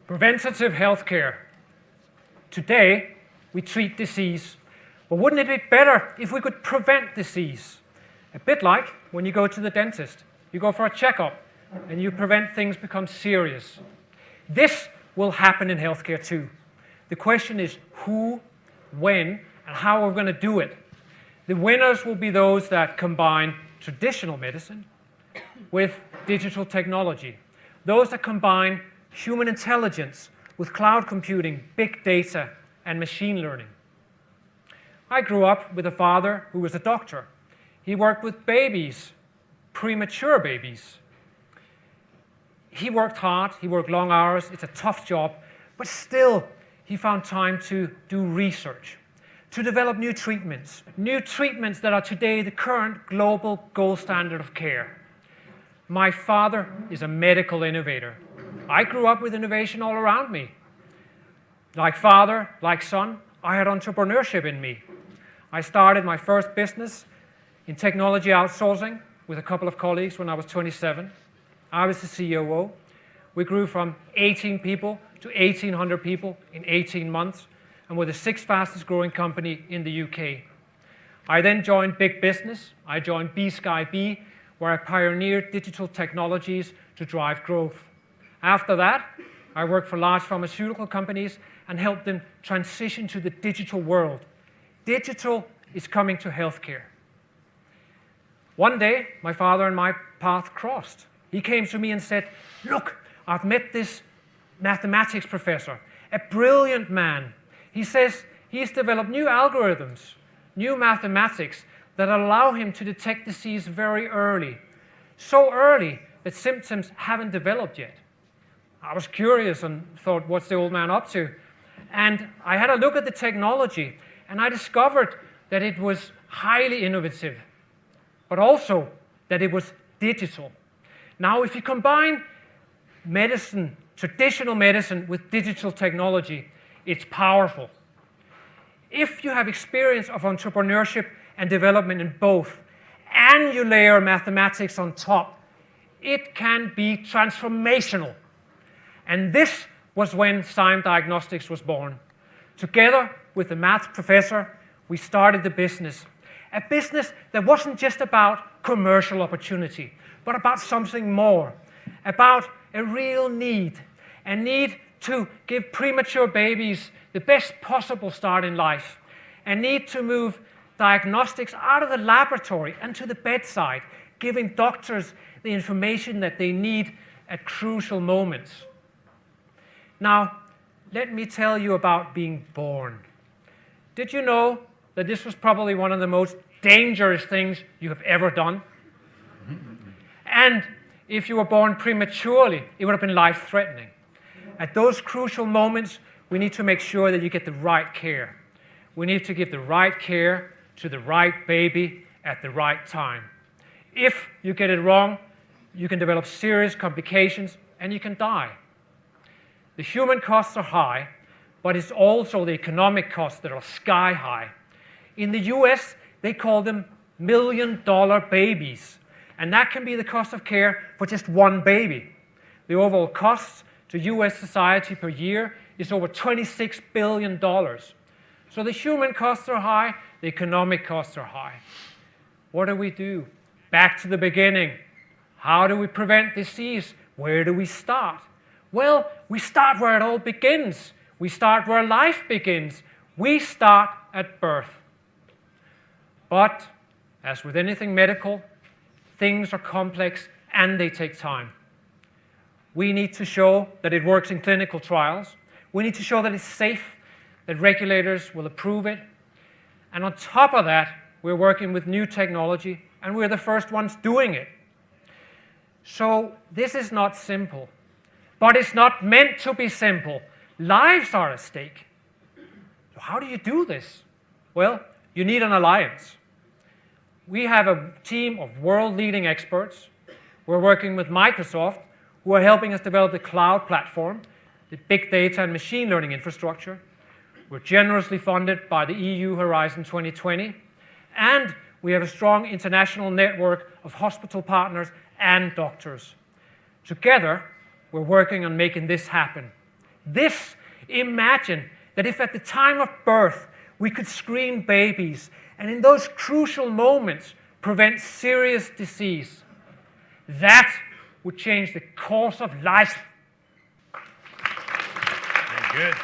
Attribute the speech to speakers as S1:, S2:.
S1: Preventative healthcare. Today, we treat disease. But wouldn't it be better if we could prevent disease? A bit like when you go to the dentist. You go for a checkup, and you prevent things become serious. This will happen in healthcare too. The question is who, when, and how we're going to do it. The winners will be those that combine traditional medicine with digital technology. Those that combine human intelligence with cloud computing, big data, and machine learning. I grew up with a father who was a doctor. He worked with babies, premature babies. He worked hard, he worked long hours, it's a tough job, but still he found time to do research, to develop new treatments that are today the current global gold standard of care. My father is a medical innovator. I grew up with innovation all around me. Like father, like son, I had entrepreneurship in me. I started my first business in technology outsourcing with a couple of colleagues when I was 27. I was the COO. We grew from 18 people to 1,800 people in 18 months, and we're the 6th fastest growing company in the UK. I then joined big business. I joined B-Sky-B, where I pioneered digital technologies to drive growth. After that, I worked for large pharmaceutical companies and helped them transition to the digital world. Digital is coming to healthcare. One day, my father and my path crossed. He came to me and said, "Look, I've met this mathematics professor, a brilliant man. He says he's developed new algorithms, new mathematics that allow him to detect disease very early, so early that symptoms haven't developed yet." I was curious and thought, what's the old man up to? And I had a look at the technology, and I discovered that it was highly innovative, but also that it was digital. Now, if you combine medicine, traditional medicine, with digital technology, it's powerful. If you have experience of entrepreneurship and development in both, and you layer mathematics on top, it can be transformational. And this was when Sime Diagnostics was born. Together with the math professor, we started the business. A business that wasn't just about commercial opportunity, but about something more, about a real need, a need to give premature babies the best possible start in life, a need to move diagnostics out of the laboratory and to the bedside, giving doctors the information that they need at crucial moments. Now, let me tell you about being born. Did you know that this was probably one of the most dangerous things you have ever done? And if you were born prematurely, it would have been life-threatening. At those crucial moments, we need to make sure that you get the right care. We need to give the right care to the right baby at the right time. If you get it wrong, you can develop serious complications and you can die. The human costs are high, but it's also the economic costs that are sky high. In the US, they call them million-dollar babies, and that can be the cost of care for just one baby. The overall cost to US society per year is over $26 billion. So the human costs are high, the economic costs are high. What do? Back to the beginning. How do we prevent disease? Where do we start? Well, we start where it all begins. We start where life begins. We start at birth. But, as with anything medical, things are complex and they take time. We need to show that it works in clinical trials. We need to show that it's safe, that regulators will approve it. And on top of that, we're working with new technology, and we're the first ones doing it. So this is not simple. But it's not meant to be simple. Lives are at stake. So how do you do this? Well, you need an alliance. We have a team of world-leading experts. We're working with Microsoft, who are helping us develop the cloud platform, the big data and machine learning infrastructure. We're generously funded by the EU Horizon 2020. And we have a strong international network of hospital partners and doctors. Together, we're working on making this happen. Imagine that if at the time of birth we could screen babies and in those crucial moments prevent serious disease. That would change the course of life.
S2: Very good.